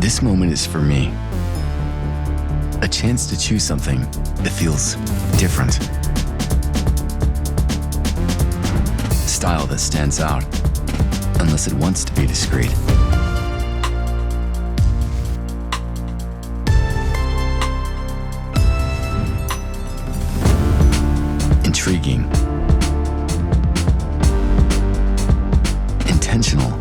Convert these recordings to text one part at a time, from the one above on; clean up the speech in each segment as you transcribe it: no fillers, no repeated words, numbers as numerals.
This moment is for me. A chance to choose something that feels different. Style that stands out, unless it wants to be discreet. Intriguing. Intentional.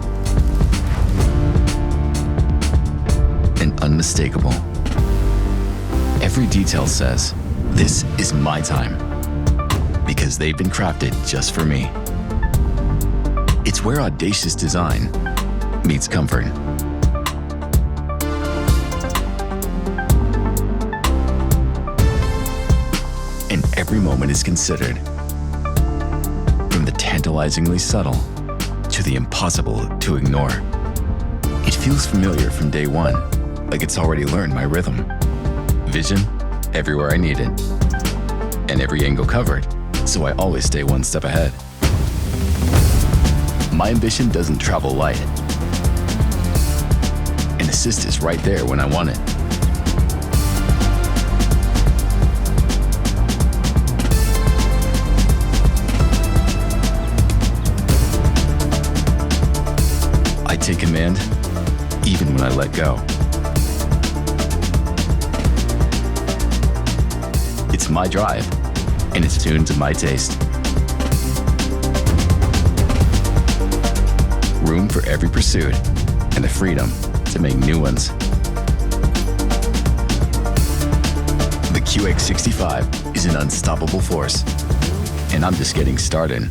And unmistakable. Every detail says, this is my time, because they've been crafted just for me. It's where audacious design meets comfort. And every moment is considered, from the tantalizingly subtle to the impossible to ignore. It feels familiar from day one, like it's already learned my rhythm. Vision everywhere I need it, and every angle covered, so I always stay one step ahead. My ambition doesn't travel light. An assist is right there when I want it. I take command, even when I let go. It's my drive, and it's tuned to my taste. Room for every pursuit, and the freedom to make new ones. The QX65 is an unstoppable force, and I'm just getting started.